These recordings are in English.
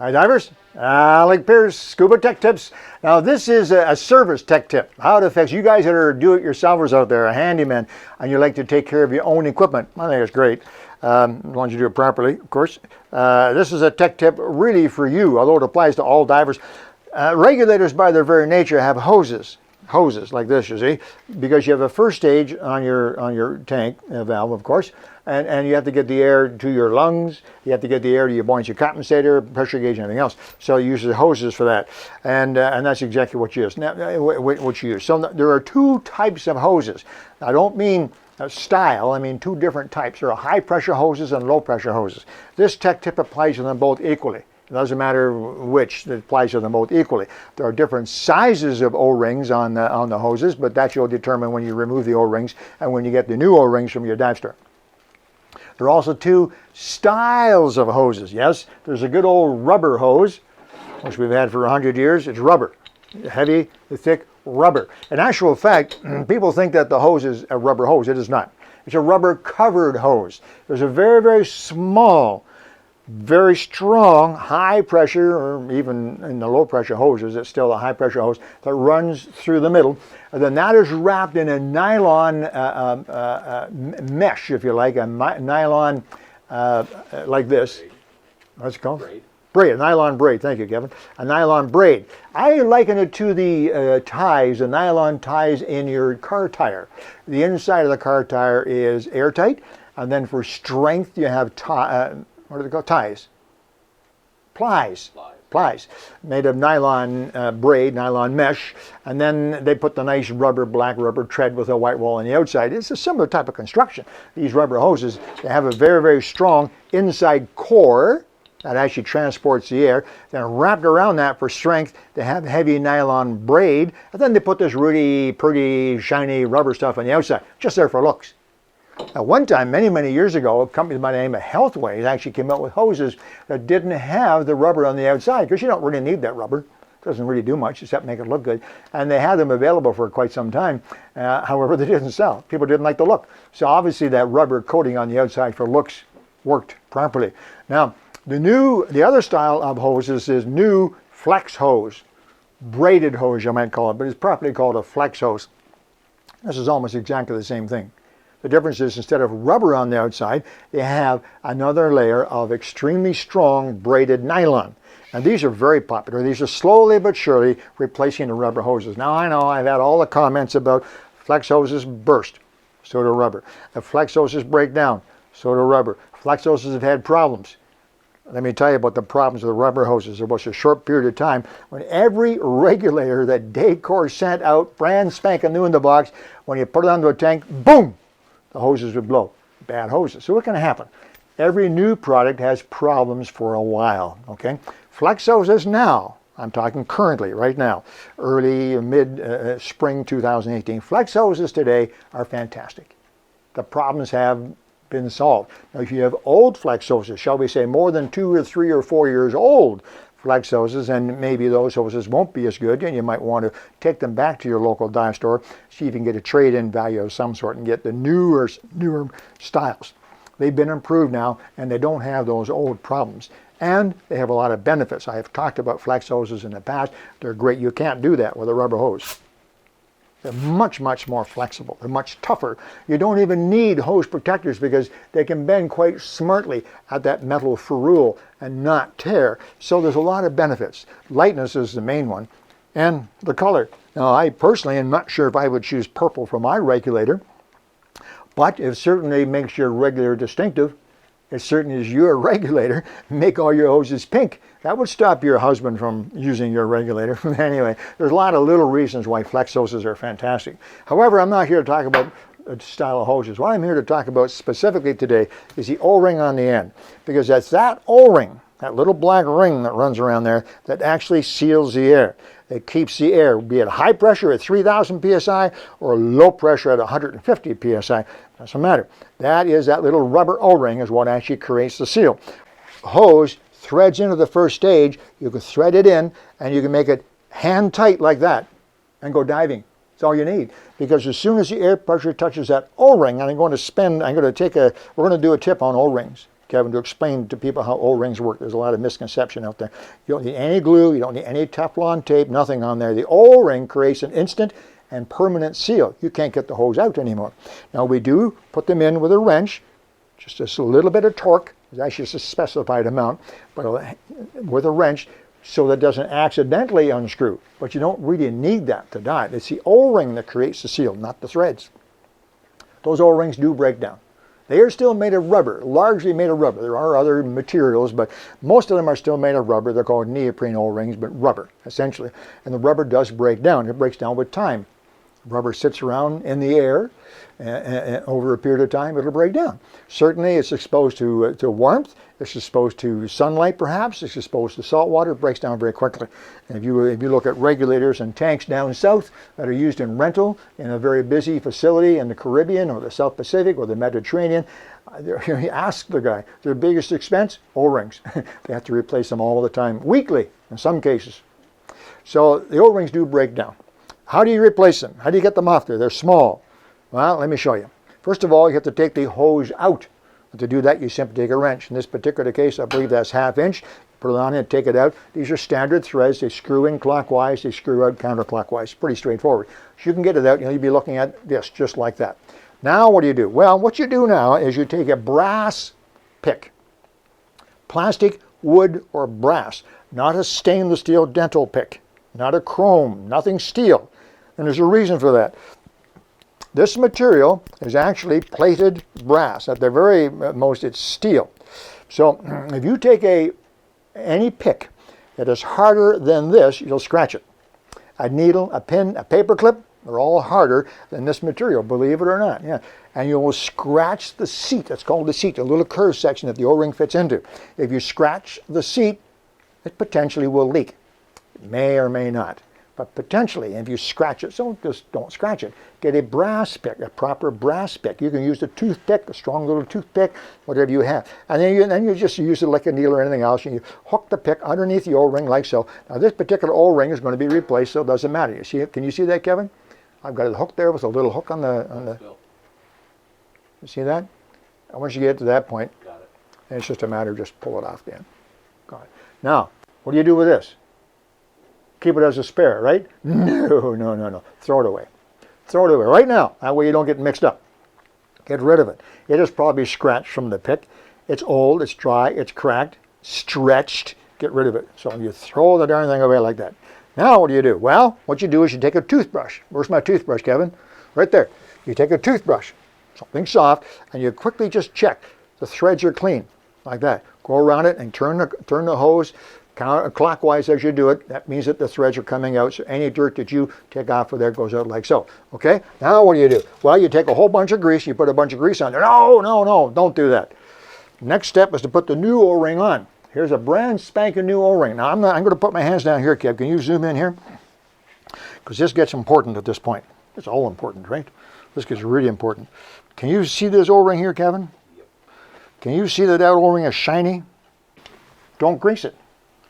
Hi divers, Alec Peirce, Scuba Tech Tips. Now this is a service tech tip, how it affects you guys that are do-it-yourselfers out there, a handyman, and you like to take care of your own equipment. I think it's great, as long as you do it properly, of course. This is a tech tip really for you, although it applies to all divers. Regulators by their very nature have hoses like this, you see, because you have a first stage on your tank valve, of course, and you have to get the air to your lungs, you have to get the air to your buoyancy compensator, pressure gauge, and everything else. So you use the hoses for that, and that's exactly what you use. Now, what you use. So there are two types of hoses. I don't mean style, I mean two different types. There are high pressure hoses and low pressure hoses. This tech tip applies to them both equally. It doesn't matter which, it applies to them both equally. There are different sizes of O-rings on the hoses, but that you'll determine when you remove the O-rings and when you get the new O-rings from your dive store. There are also two styles of hoses. Yes, there's a good old rubber hose, which we've had for 100 years. It's rubber, heavy, thick rubber. In actual fact, people think that the hose is a rubber hose. It is not. It's a rubber covered hose. There's a very, very small, very strong, high pressure, or even in the low pressure hoses, it's still a high pressure hose that runs through the middle. And then that is wrapped in a nylon mesh, if you like, a nylon like this. What's it called? Braid, a nylon braid. Thank you, Kevin. A nylon braid. I liken it to the ties, the nylon ties in your car tire. The inside of the car tire is airtight, and then for strength you have what are they called? Ties. Plies. Made of nylon braid, nylon mesh, and then they put the nice rubber, black rubber tread with a white wall on the outside. It's a similar type of construction. These rubber hoses, they have a very, very strong inside core that actually transports the air. Then wrapped around that for strength, they have heavy nylon braid, and then they put this really pretty, shiny rubber stuff on the outside, just there for looks. At one time, many, many years ago, a company by the name of Healthways actually came out with hoses that didn't have the rubber on the outside, because you don't really need that rubber. It doesn't really do much except make it look good. And they had them available for quite some time. However, they didn't sell. People didn't like the look. So obviously that rubber coating on the outside for looks worked properly. Now, the other style of hoses is new flex hose. Braided hose, you might call it, but it's properly called a flex hose. This is almost exactly the same thing. The difference is instead of rubber on the outside, they have another layer of extremely strong braided nylon. And these are very popular. These are slowly but surely replacing the rubber hoses. Now I know I've had all the comments about flex hoses burst, so do rubber. The flex hoses break down, so do rubber. Flex hoses have had problems. Let me tell you about the problems with the rubber hoses. There was a short period of time when every regulator that Daycor sent out, brand spanking new in the box, when you put it onto a tank, boom! The hoses would blow. Bad hoses. So what can happen? Every new product has problems for a while, okay? Flex hoses now, I'm talking currently, right now, early, mid-spring 2018. Flex hoses today are fantastic. The problems have been solved. Now, if you have old flex hoses, shall we say more than 2 or 3 or 4 years old flex hoses, and maybe those hoses won't be as good, and you might want to take them back to your local dive store, see if you can get a trade-in value of some sort and get the newer styles. They've been improved now, and they don't have those old problems. And they have a lot of benefits. I have talked about flex hoses in the past. They're great. You can't do that with a rubber hose. They're much, much more flexible. They're much tougher. You don't even need hose protectors because they can bend quite smartly at that metal ferrule and not tear. So there's a lot of benefits. Lightness is the main one, and the color. Now, I personally am not sure if I would choose purple for my regulator, but it certainly makes your regulator distinctive. It certainly is your regulator. Make all your hoses pink. That would stop your husband from using your regulator. Anyway, there's a lot of little reasons why flex hoses are fantastic. However, I'm not here to talk about a style of hoses. What I'm here to talk about specifically today is the O-ring on the end. Because that's that O-ring, that little black ring that runs around there, that actually seals the air. It keeps the air, be it high pressure at 3,000 psi or low pressure at 150 psi. Doesn't matter. That little rubber O-ring is what actually creates the seal. Hose threads into the first stage. You can thread it in and you can make it hand tight like that and go diving. That's all you need. Because as soon as the air pressure touches that O-ring, and we're going to do a tip on O-rings. Kevin, to explain to people how O-rings work. There's a lot of misconception out there. You don't need any glue, you don't need any Teflon tape, nothing on there. The O-ring creates an instant and permanent seal. You can't get the hose out anymore. Now we do put them in with a wrench, just a little bit of torque. It's actually just a specified amount, but with a wrench, so that it doesn't accidentally unscrew. But you don't really need that to die. It's the O-ring that creates the seal, not the threads. Those O-rings do break down. They are still made of rubber, largely made of rubber. There are other materials, but most of them are still made of rubber. They're called neoprene O-rings, but rubber, essentially. And the rubber does break down. It breaks down with time. Rubber sits around in the air, and over a period of time, it'll break down. Certainly, it's exposed to warmth. It's exposed to sunlight, perhaps. It's exposed to salt water. It breaks down very quickly. And if you look at regulators and tanks down south that are used in rental in a very busy facility in the Caribbean or the South Pacific or the Mediterranean, you ask the guy, their biggest expense? O-rings. They have to replace them all the time, weekly in some cases. So the O-rings do break down. How do you replace them? How do you get them off there? They're small. Well, let me show you. First of all, you have to take the hose out. And to do that, you simply take a wrench. In this particular case, I believe that's 1/2 inch. Put it on and take it out. These are standard threads. They screw in clockwise. They screw out counterclockwise. Pretty straightforward. So you can get it out. You'll be looking at this just like that. Now, what do you do? Well, what you do now is you take a brass pick. Plastic, wood, or brass. Not a stainless steel dental pick. Not a chrome. Nothing steel. And there's a reason for that. This material is actually plated brass. At the very most, it's steel. So if you take any pick that is harder than this, you'll scratch it. A needle, a pin, a paper clip, they're all harder than this material, believe it or not. Yeah. And you will scratch the seat. That's called the seat, a little curved section that the O-ring fits into. If you scratch the seat, it potentially will leak. It may or may not. But potentially, if you scratch it, so just don't scratch it. Get a brass pick, a proper brass pick. You can use a toothpick, a strong little toothpick, whatever you have. And then you just use it like a needle or anything else, and you hook the pick underneath the O-ring like so. Now this particular O-ring is going to be replaced, so it doesn't matter. You see it? Can you see that, Kevin? I've got it hooked there with a little hook on the. You see that? And once you get to that point, got it. Then it's just a matter of just pull it off then. Got it. Now, what do you do with this? Keep it as a spare, right? No. Throw it away. Throw it away right now. That way you don't get mixed up. Get rid of it. It is probably scratched from the pick. It's old, it's dry, it's cracked, stretched. Get rid of it. So you throw the darn thing away like that. Now what do? Well, what you do is you take a toothbrush. Where's my toothbrush, Kevin? Right there. You take a toothbrush, something soft, and you quickly just check. The threads are clean, like that. Go around it and turn the hose counterclockwise as you do it. That means that the threads are coming out, so any dirt that you take off of there goes out like so. Okay? Now what do? Well, you take a whole bunch of grease, you put a bunch of grease on there. No, don't do that. Next step is to put the new O-ring on. Here's a brand spanking new O-ring. Now I'm going to put my hands down here, Kev. Can you zoom in here? Because this gets important at this point. It's all important, right? This gets really important. Can you see this O-ring here, Kevin? Yep. Can you see that O-ring is shiny? Don't grease it.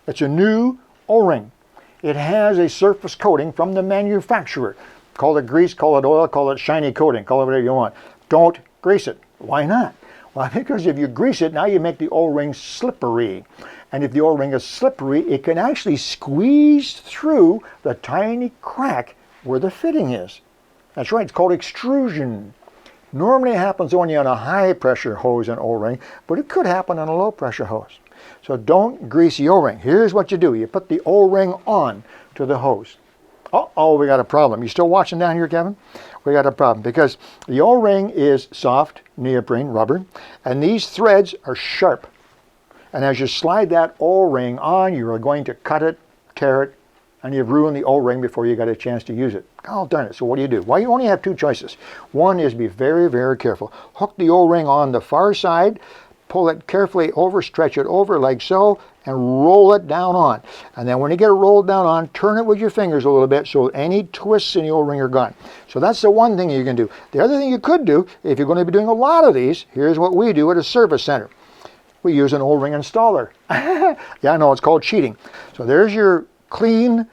It's a new O-ring. It has a surface coating from the manufacturer. Call it grease, call it oil, call it shiny coating, call it whatever you want. Don't grease it. Why not? Well, because if you grease it, now you make the O-ring slippery. And if the O-ring is slippery, it can actually squeeze through the tiny crack where the fitting is. That's right, it's called extrusion. Normally it happens only on a high pressure hose and O-ring, but it could happen on a low pressure hose. So don't grease the O-ring. Here's what you do. You put the O-ring on to the hose. Uh-oh, we got a problem. You still watching down here, Kevin? We got a problem because the O-ring is soft neoprene rubber, and these threads are sharp. And as you slide that O-ring on, you are going to cut it, tear it, and you've ruined the O-ring before you got a chance to use it. Oh, darn it. So what do? Well, you only have two choices. One is be very, very careful. Hook the O-ring on the far side, pull it carefully over, stretch it over like so, and roll it down on. And then when you get it rolled down on, turn it with your fingers a little bit so any twists in the O-ring are gone. So that's the one thing you can do. The other thing you could do, if you're going to be doing a lot of these, here's what we do at a service center. We use an O-ring installer. Yeah, I know, it's called cheating. So there's your clean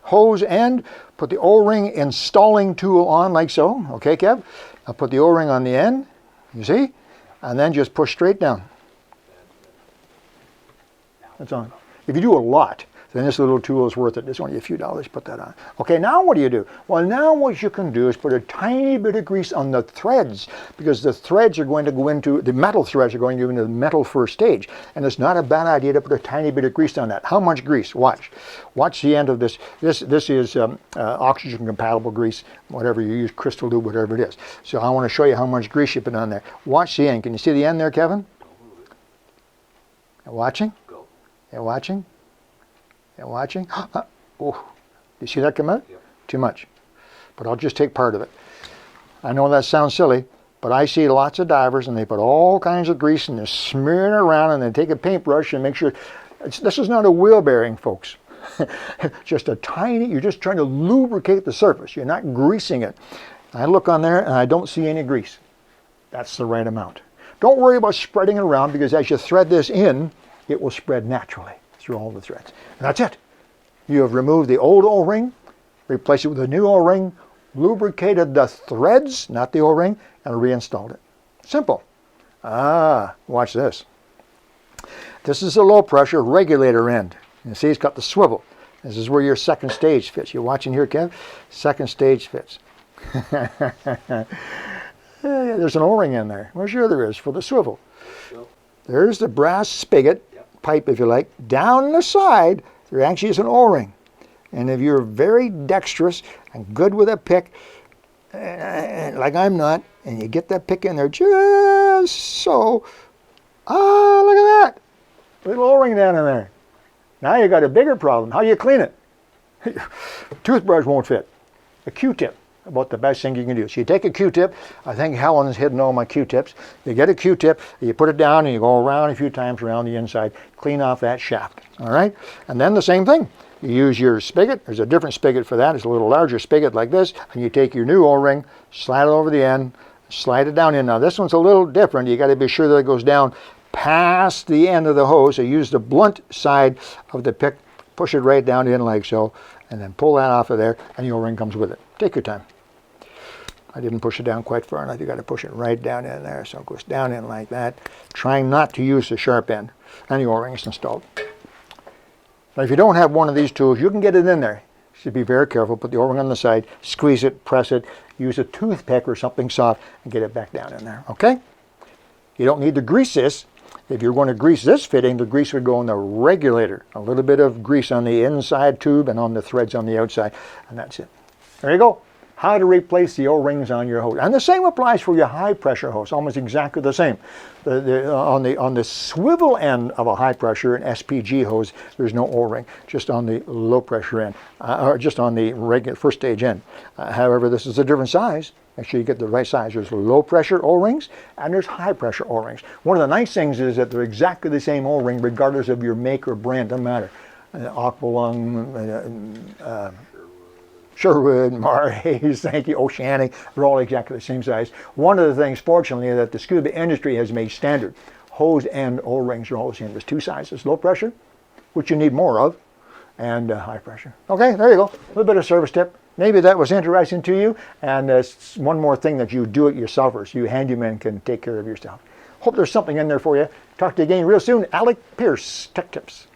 hose end. Put the O-ring installing tool on like so. Okay, Kev? I'll put the O-ring on the end, you see? And then just push straight down. That's on. If you do a lot, then this little tool is worth it. It's only a few dollars to put that on. Okay, now what do? Well, now what you can do is put a tiny bit of grease on the threads, because the threads are going to go into, the metal threads are going to go into the metal first stage. And it's not a bad idea to put a tiny bit of grease on that. How much grease? Watch. Watch the end of this. This is oxygen compatible grease, whatever you use, crystal lube, whatever it is. So I want to show you how much grease you put on there. Watch the end. Can you see the end there, Kevin? You watching? You watching? You watching? Oh, you see that come out? Yep. Too much. But I'll just take part of it. I know that sounds silly, but I see lots of divers and they put all kinds of grease and they're smearing it around and they take a paintbrush and make sure. This is not a wheel bearing, folks. Just a tiny, you're just trying to lubricate the surface. You're not greasing it. I look on there and I don't see any grease. That's the right amount. Don't worry about spreading it around, because as you thread this in, it will spread naturally through all the threads. And that's it. You have removed the old O-ring, replaced it with a new O-ring, lubricated the threads, not the O-ring, and reinstalled it. Simple. Watch this. This is the low pressure regulator end. You see it's got the swivel. This is where your second stage fits. You're watching here, Kev? Second stage fits. There's an O-ring in there. Well, sure there is, for the swivel. There's the brass spigot, pipe if you like. Down the side, there actually is an O-ring. And if you're very dexterous and good with a pick, like I'm not, and you get that pick in there just so, look at that. Little O-ring down in there. Now you got a bigger problem. How do you clean it? Toothbrush won't fit. A Q-tip. About the best thing you can do. So you take a Q-tip. I think Helen's hidden all my Q-tips. You get a Q-tip, you put it down, and you go around a few times around the inside, clean off that shaft. All right? And then the same thing. You use your spigot. There's a different spigot for that. It's a little larger spigot like this. And you take your new O-ring, slide it over the end, slide it down in. Now this one's a little different. You got to be sure that it goes down past the end of the hose. So use the blunt side of the pick, push it right down in like so, and then pull that off of there, and the O-ring comes with it. Take your time. I didn't push it down quite far enough. You got to push it right down in there, so it goes down in like that. Trying not to use the sharp end, and the O-ring is installed. Now, if you don't have one of these tools, you can get it in there. You should be very careful. Put the O-ring on the side, squeeze it, press it, use a toothpick or something soft, and get it back down in there. Okay? You don't need to grease this. If you're going to grease this fitting, the grease would go on the regulator. A little bit of grease on the inside tube and on the threads on the outside, and that's it. There you go. How to replace the O-rings on your hose. And the same applies for your high pressure hose, almost exactly the same. On the swivel end of a high pressure and SPG hose, there's no O-ring, just on the low pressure end, or just on the regular first stage end. However, this is a different size. Make sure you get the right size. There's low pressure O-rings and there's high pressure O-rings. One of the nice things is that they're exactly the same O-ring regardless of your make or brand, doesn't matter. Aqualung, Sherwood, Marhayes, thank you, Oceanic, they're all exactly the same size. One of the things, fortunately, that the scuba industry has made standard, hose and O-rings are all the same. There's two sizes, low pressure, which you need more of, and high pressure. Okay, there you go, a little bit of service tip. Maybe that was interesting to you, and one more thing that you do-it-yourselfers, you handymen can take care of yourself. Hope there's something in there for you. Talk to you again real soon. Alec, Peirce, Tech Tips.